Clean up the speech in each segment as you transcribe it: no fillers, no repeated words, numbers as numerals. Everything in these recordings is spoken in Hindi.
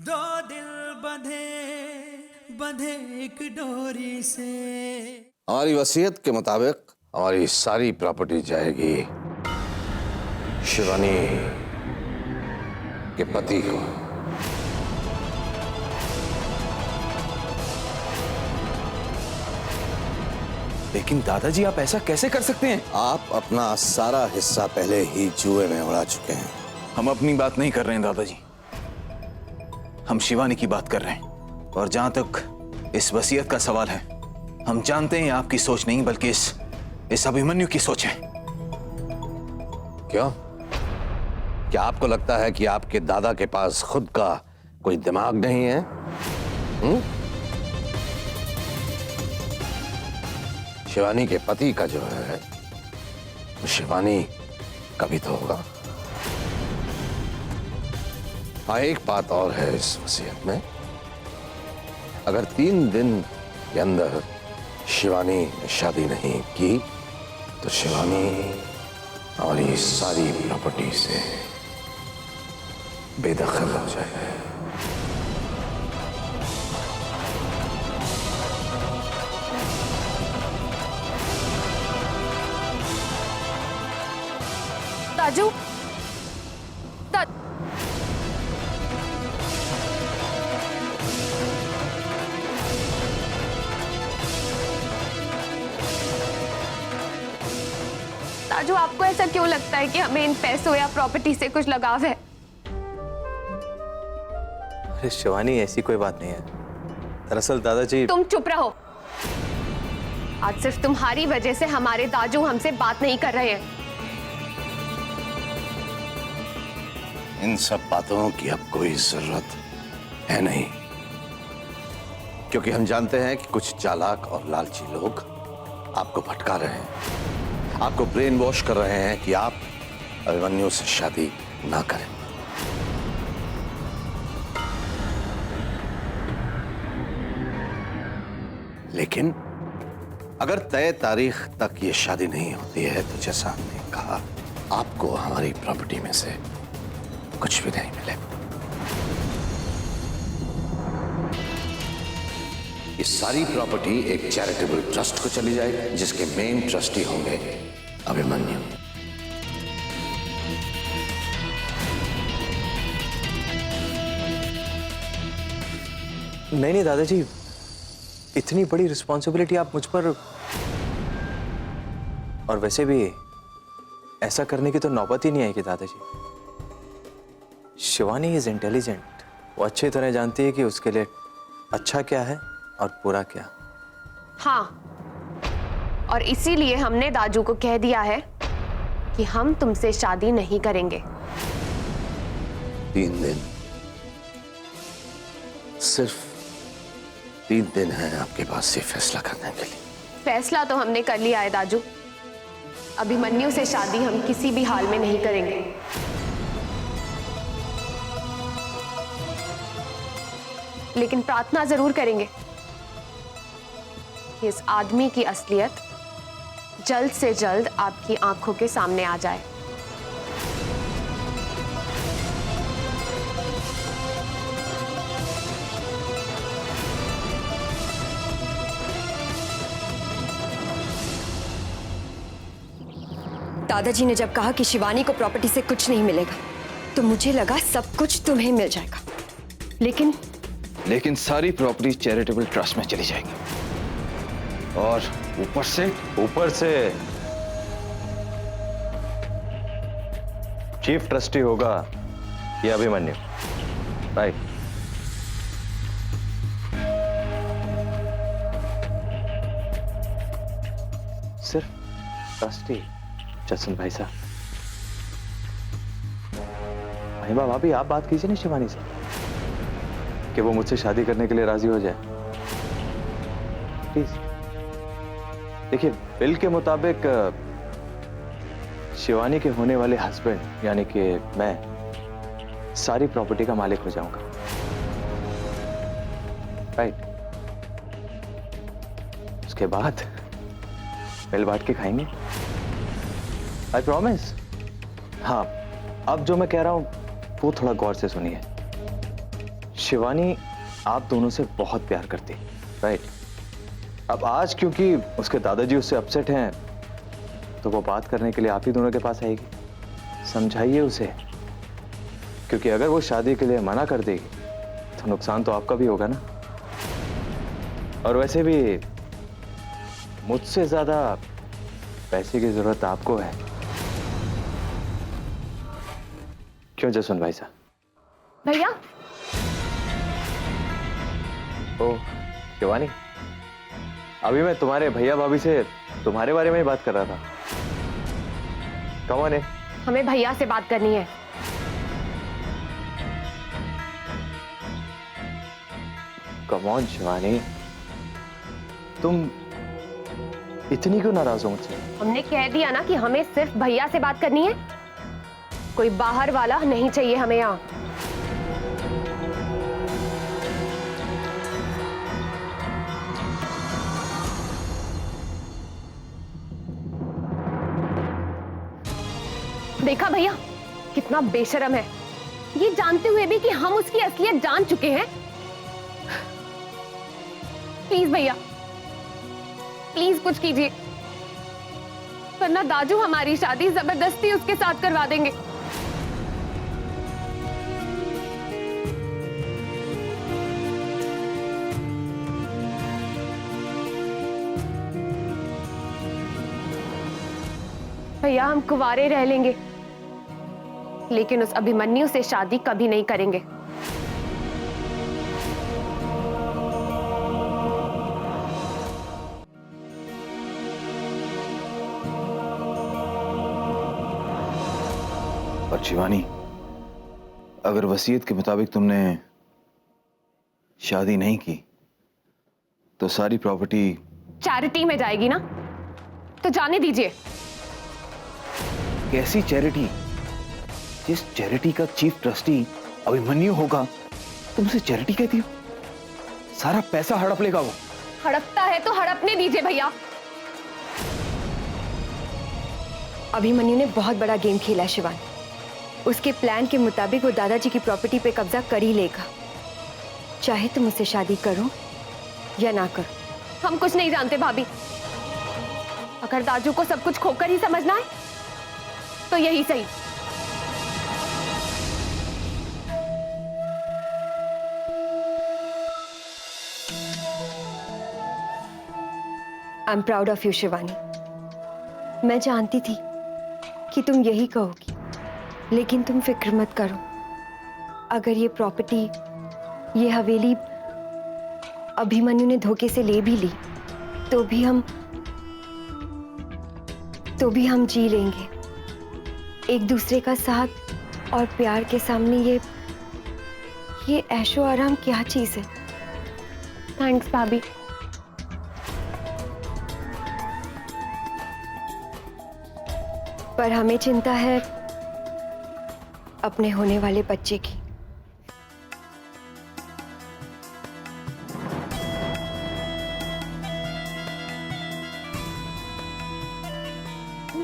दो दिल बंधे बंधे एक डोरी से। हमारी वसीयत के मुताबिक हमारी सारी प्रॉपर्टी जाएगी शिवानी के पति को। लेकिन दादाजी आप ऐसा कैसे कर सकते हैं? आप अपना सारा हिस्सा पहले ही जुए में उड़ा चुके हैं। हम अपनी बात नहीं कर रहे हैं दादाजी, हम शिवानी की बात कर रहे हैं। और जहां तक इस वसीयत का सवाल है, हम जानते हैं आपकी सोच नहीं बल्कि इस अभिमन्यु की सोच है। क्यों? क्या आपको लगता है कि आपके दादा के पास खुद का कोई दिमाग नहीं है? शिवानी के पति का जो है वो शिवानी कभी तो होगा। हाँ, एक बात और है इस वसीयत में, अगर 3 दिन के अंदर शिवानी ने शादी नहीं की तो शिवानी हमारी सारी प्रॉपर्टी से बेदखल हो जाएगी। ताजू, ताजू, आपको ऐसा क्यों लगता है कि हमें इन पैसों या प्रॉपर्टी से कुछ लगाव है? अरे शिवानी, ऐसी कोई बात नहीं है। दरअसल दादाजी। तुम चुप रहो। आज सिर्फ तुम्हारी वजह से हमारे दाजू हमसे बात नहीं कर रहे हैं। इन सब बातों की अब कोई जरूरत है नहीं, क्योंकि हम जानते हैं कि कुछ चालाक और लालची लोग आपको भटका रहे हैं, आपको ब्रेन वॉश कर रहे हैं कि आप अभिमन्यु से शादी ना करें। लेकिन अगर तय तारीख तक ये शादी नहीं होती है तो जैसा हमने कहा, आपको हमारी प्रॉपर्टी में से कुछ भी नहीं मिलेगा। ये सारी प्रॉपर्टी एक चैरिटेबल ट्रस्ट को चली जाएगी, जिसके मेन ट्रस्टी होंगे अभिमन्यु। नहीं दादाजी, इतनी बड़ी रिस्पॉन्सिबिलिटी आप मुझ पर, और वैसे भी ऐसा करने की तो नौबत ही नहीं आएगी दादाजी। शिवानी इज इंटेलिजेंट, वो अच्छी तरह जानती है कि उसके लिए अच्छा क्या है और बुरा क्या। हाँ, और इसीलिए हमने दाजू को कह दिया है कि हम तुमसे शादी नहीं करेंगे। 3 दिन, सिर्फ 3 दिन है आपके पास ये फैसला करने के लिए। फैसला तो हमने कर लिया है दाजू, अभिमन्यु से शादी हम किसी भी हाल में नहीं करेंगे। लेकिन प्रार्थना जरूर करेंगे कि इस आदमी की असलियत जल्द से जल्द आपकी आंखों के सामने आ जाए। दादाजी ने जब कहा कि शिवानी को प्रॉपर्टी से कुछ नहीं मिलेगा तो मुझे लगा सब कुछ तुम्हें मिल जाएगा, लेकिन सारी प्रॉपर्टी चैरिटेबल ट्रस्ट में चली जाएगी, और ऊपर से चीफ ट्रस्टी होगा ये अभिमन्यु, राइट? सिर्फ ट्रस्टी? जसन भाई साहब, भाभी आप बात कीजिए ना शिवानी से कि वो मुझसे शादी करने के लिए राजी हो जाए, प्लीज। देखिए, बिल के मुताबिक शिवानी के होने वाले हस्बैंड यानी कि मैं सारी प्रॉपर्टी का मालिक हो जाऊंगा, राइट? उसके बाद मिल बांट के खाएंगे, आई प्रॉमिस। हाँ, अब जो मैं कह रहा हूं वो थोड़ा गौर से सुनिए। शिवानी आप दोनों से बहुत प्यार करती, राइट? अब आज क्योंकि उसके दादाजी उससे अपसेट हैं, तो वो बात करने के लिए आप ही दोनों के पास आएगी। समझाइए उसे, क्योंकि अगर वो शादी के लिए मना कर देगी तो नुकसान तो आपका भी होगा ना। और वैसे भी मुझसे ज्यादा पैसे की जरूरत आपको है, क्यों जसवंत भाई साहब? भैया ओ शिवानी, अभी मैं तुम्हारे भैया भाभी से तुम्हारे बारे में ही बात कर रहा था। कौन है? हमें भैया से बात करनी है। कम ऑन शिवानी, तुम इतनी क्यों नाराज हो मुझसे? हमने कह दिया ना कि हमें सिर्फ भैया से बात करनी है, कोई बाहर वाला नहीं चाहिए हमें यहाँ। देखा भैया कितना बेशर्म है, ये जानते हुए भी कि हम उसकी असलियत जान चुके हैं। प्लीज भैया, प्लीज कुछ कीजिए, वरना दाजू हमारी शादी जबरदस्ती उसके साथ करवा देंगे। भैया हम कुंवारे रह लेंगे, लेकिन उस अभिमन्यु से शादी कभी नहीं करेंगे। पर शिवानी, अगर वसीयत के मुताबिक तुमने शादी नहीं की तो सारी प्रॉपर्टी चैरिटी में जाएगी ना, तो जाने दीजिए। कैसी चैरिटी? जिस चैरिटी का चीफ ट्रस्टी अभिमन्यु होगा, तुमसे चैरिटी कहती हो? सारा पैसा हड़प लेगा वो। हड़पता है तो हड़पने दीजिए भैया। अभिमन्यु ने बहुत बड़ा गेम खेला है शिवानी। उसके प्लान के मुताबिक वो दादाजी की प्रॉपर्टी पे कब्जा कर ही लेगा, चाहे तुम उससे शादी करो या ना करो। हम कुछ नहीं जानते भाभी, अगर दाजू को सब कुछ खोकर ही समझना है तो यही सही। I am proud of you Shivani. मैं जानती थी कि तुम यही कहोगी, लेकिन तुम फिक्र मत करो। अगर ये प्रॉपर्टी, ये हवेली अभिमन्यु ने धोखे से ले भी ली तो भी हम जी लेंगे। एक दूसरे का साथ और प्यार के सामने ये ऐशो आराम क्या चीज है। थैंक्स भाभी। पर हमें चिंता है अपने होने वाले बच्चे की।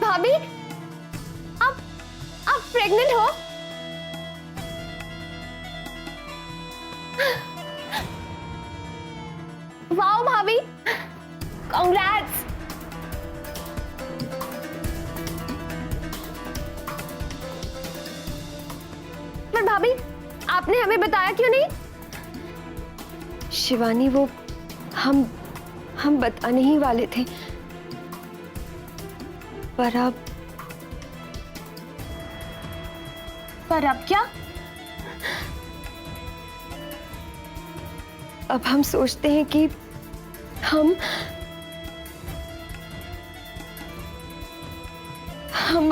भाभी आप प्रेग्नेंट हो? वाओ भाभी, कांग्रेट्स। पर भाभी आपने हमें बताया क्यों नहीं? शिवानी, वो हम बताने ही वाले थे, पर अब क्या? अब हम सोचते हैं कि हम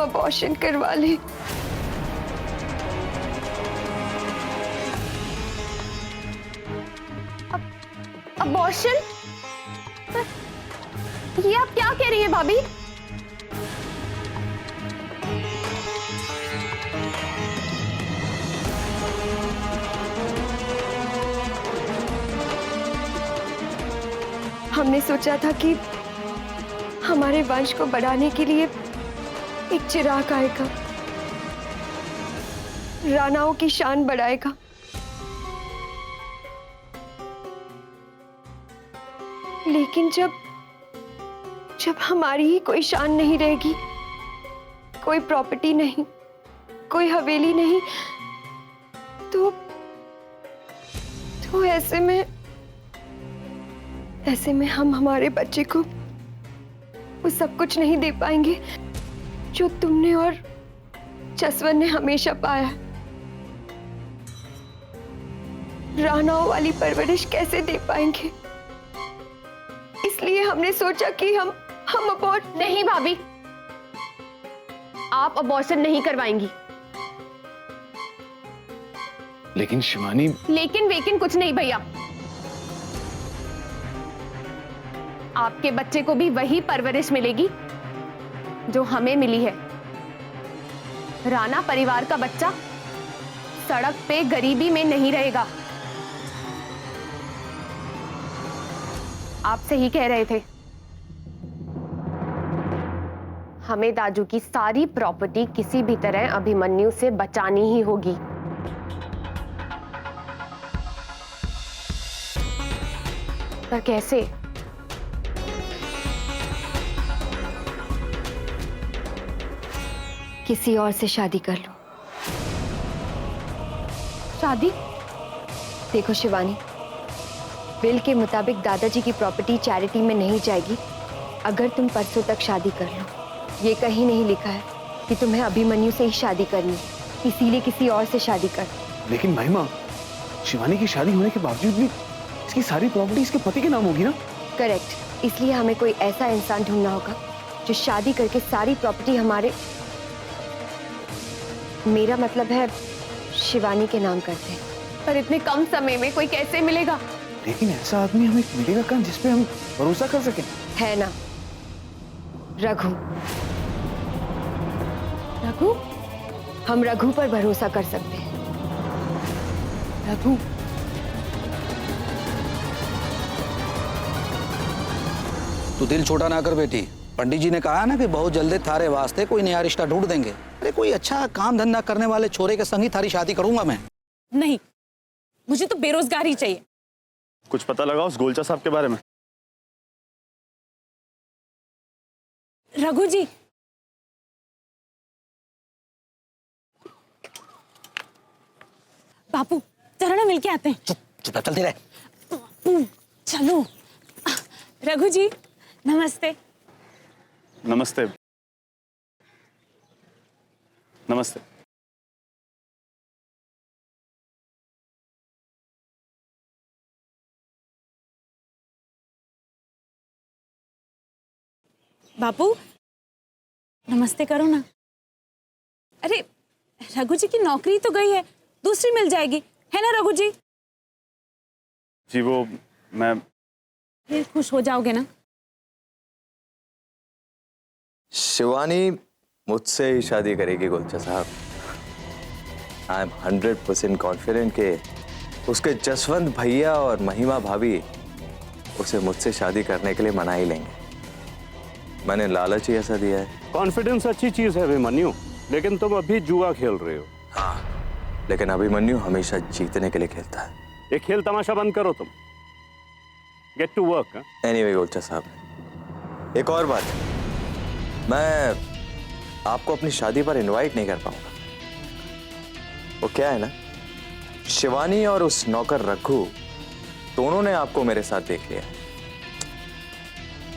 अबॉर्शन करवा लें। अबॉर्शन? ये आप क्या कह रही हैं भाभी? हमने सोचा था कि हमारे वंश को बढ़ाने के लिए एक चिराग आएगा, राणाओं की शान बढ़ाएगा, लेकिन जब जब हमारी ही कोई शान नहीं रहेगी, कोई प्रॉपर्टी नहीं, कोई हवेली नहीं, तो ऐसे में हम हमारे बच्चे को वो सब कुछ नहीं दे पाएंगे जो तुमने और जसवंत ने हमेशा पाया। रानाओं वाली परवरिश कैसे दे पाएंगे? इसलिए हमने सोचा कि हम अबॉर्ट। नहीं भाभी, आप अबॉर्शन नहीं करवाएंगी। लेकिन शिवानी, लेकिन कुछ नहीं भैया। आपके बच्चे को भी वही परवरिश मिलेगी जो हमें मिली है। राणा परिवार का बच्चा सड़क पे गरीबी में नहीं रहेगा। आप सही कह रहे थे। हमें दाजू की सारी प्रॉपर्टी किसी भी तरह अभिमन्यु से बचानी ही होगी। पर कैसे? किसी और से शादी कर लो। शादी? देखो शिवानी, बिल के मुताबिक दादाजी की प्रॉपर्टी चैरिटी में नहीं जाएगी अगर तुम परसों तक शादी कर लो। ये कहीं नहीं लिखा है कि तुम्हें अभिमन्यु से ही शादी करनी, इसीलिए किसी और से शादी कर। लेकिन महिमा, शिवानी की शादी होने के बावजूद भी इसकी सारी प्रॉपर्टी इसके पति के नाम होगी ना? करेक्ट। इसलिए हमें कोई ऐसा इंसान ढूंढना होगा जो शादी करके सारी प्रॉपर्टी हमारे, मेरा मतलब है शिवानी के नाम करते हैं। पर इतने कम समय में कोई कैसे मिलेगा? लेकिन ऐसा आदमी हमें मिलेगा कहाँ जिसपे हम भरोसा कर सकें? है ना, रघु। रघु? हम रघु पर भरोसा कर सकते हैं। रघु? तू दिल छोटा ना कर बेटी। पंडित जी ने कहा ना कि बहुत जल्दी थारे वास्ते कोई नया रिश्ता ढूंढ देंगे। अरे कोई अच्छा काम धंधा करने वाले छोरे के संग ही थारी शादी करूंगा मैं। नहीं, मुझे तो बेरोजगारी चाहिए। कुछ पता लगा उस गोलचा साहब के बारे में? रघु जी, बापू जरा ना मिलके आते हैं। चुप चुप चलती रहे। चलो। रघु जी नमस्ते। नमस्ते। नमस्ते। बापू नमस्ते करो ना। अरे रघु जी की नौकरी तो गई है, दूसरी मिल जाएगी, है ना रघु जी? जी वो मैं फिर खुश हो जाओगे ना? शिवानी मुझसे ही शादी करेगी गोलचा साहब। आई एम 100% कॉन्फिडेंट के उसके जसवंत भैया और महिमा भाभी उसे मुझसे शादी करने के लिए मना ही लेंगे। मैंने लालच ही ऐसा दिया है। कॉन्फिडेंस अच्छी चीज है अभिमन्यु, लेकिन तुम अभी जुआ खेल रहे हो। हाँ, लेकिन अभिमन्यु हमेशा जीतने के लिए खेलता है। ये खेल तमाशा बंद करो तुम। Get to work. Anyway Golcha साहब, एक और बात, मैं आपको अपनी शादी पर इनवाइट नहीं कर पाऊंगा। वो क्या है ना, शिवानी और उस नौकर रघु दोनों ने आपको मेरे साथ देख लिया।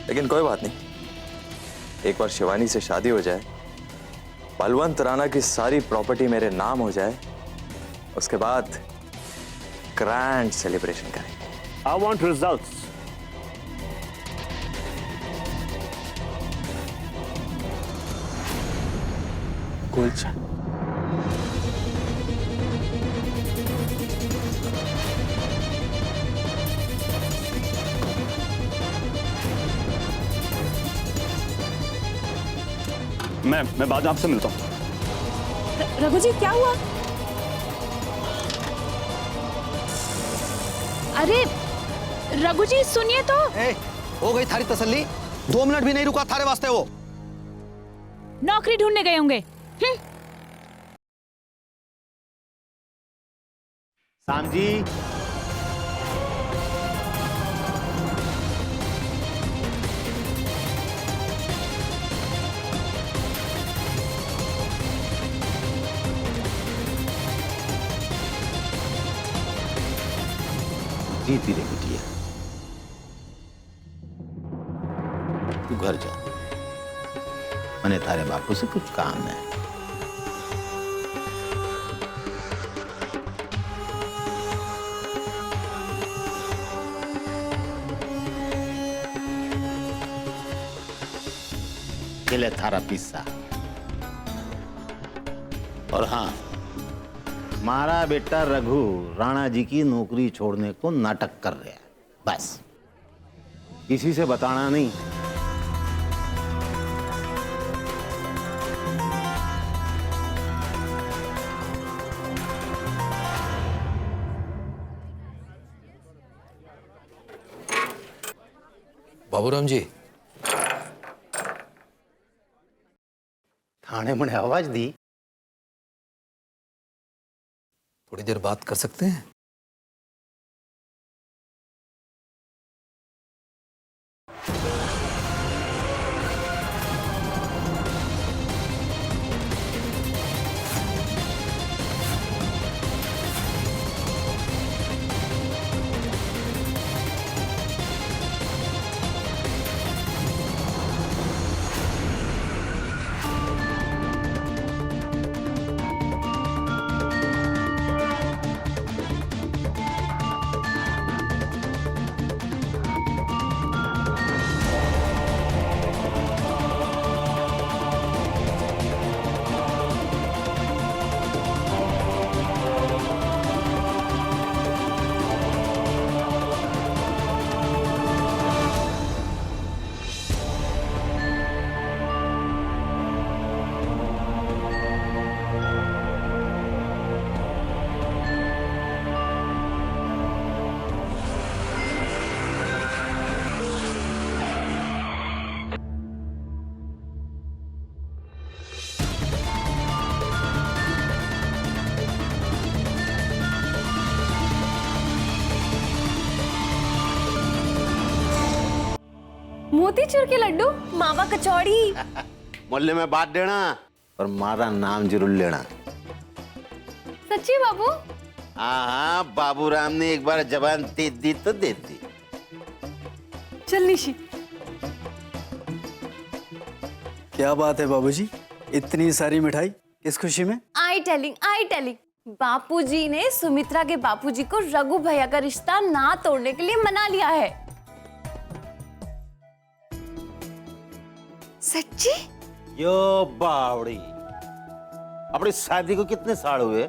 लेकिन कोई बात नहीं, एक बार शिवानी से शादी हो जाए, बलवंत राणा की सारी प्रॉपर्टी मेरे नाम हो जाए, उसके बाद ग्रैंड सेलिब्रेशन करेंगे। I want results. गोलचा, मैं बाद में आपसे मिलता हूँ। रघु जी क्या हुआ? अरे रघु जी सुनिए तो। हो गई थारी तसल्ली? 2 मिनट भी नहीं रुका थारे वास्ते वो। नौकरी ढूंढने गए होंगे। सांजी, जीती रे बिटिया, तू घर जा, मैंने तारे बापू से कुछ काम है। ले थारा पिस्सा। और हाँ, मारा बेटा रघु राणा जी की नौकरी छोड़ने को नाटक कर रहा है, बस किसी से बताना नहीं। बाबूराम जी, थाने में आवाज दी, थोड़ी देर बात कर सकते हैं? मोतीचूर के लड्डू, मावा कचौड़ी। मोहल्ले में बात देना और मारा नाम जरूर लेना। सच्ची बाबू? हाँ, बाबूराम ने एक बार जबान दे दी तो दे दी। चल निशी। क्या बात है बाबूजी, इतनी सारी मिठाई किस खुशी में? आई टेलिंग बापूजी ने सुमित्रा के बापूजी को रघु भैया का रिश्ता ना तोड़ने के लिए मना लिया है। सच्ची? यो बावड़ी, अपनी शादी को कितने साल हुए,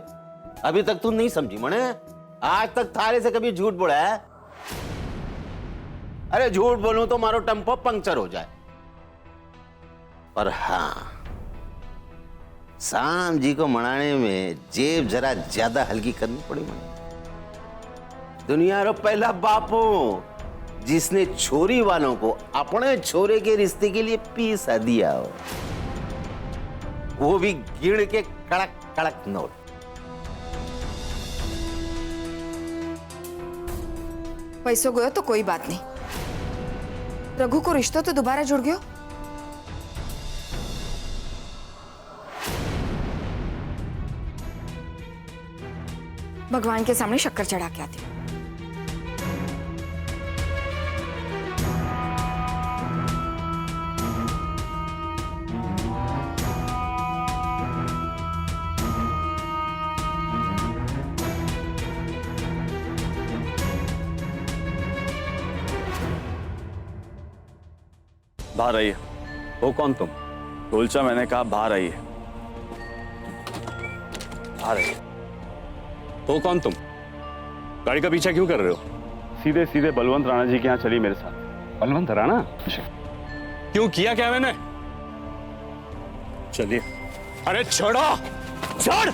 अभी तक तू नहीं समझी मने? आज तक थारे से कभी झूठ बोला है? अरे झूठ बोलूं तो मारो टेम्पो पंक्चर हो जाए। पर हाँ, शाम जी को मनाने में जेब जरा ज्यादा हल्की करनी पड़ी मने। दुनिया रो पहला बापू जिसने छोरी वालों को अपने छोरे के रिश्ते के लिए पीसा दिया हो, वो भी गिण के कड़क कड़क नोट। पैसों गयो तो कोई बात नहीं, रघु को रिश्ता तो दोबारा जुड़ गयो। भगवान के सामने शक्कर चढ़ा के आती हूँ। बाहर आइए। हो कौन तुम? टोलचा, मैंने कहा बाहर आइए। बाहर आइए। हो कौन तुम? गाड़ी का पीछा क्यों कर रहे हो? सीधे सीधे बलवंत राणा जी के यहाँ चली मेरे साथ। बलवंत राणा? क्यों, किया क्या मैंने? चलिए। अरे छोड़ो, छोड़।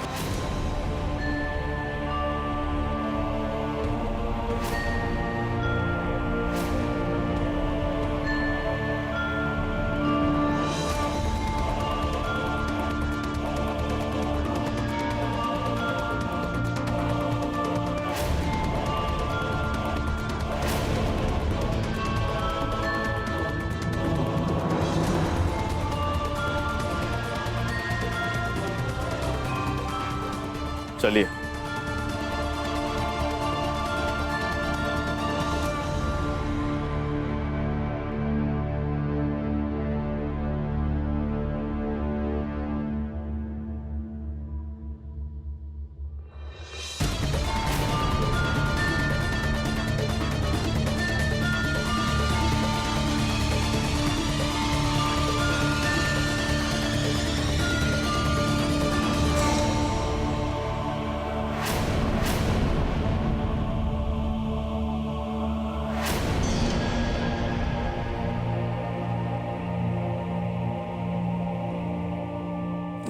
चलिए।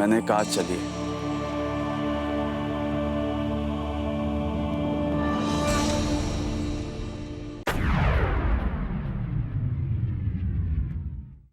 मैंने कहा चलिए।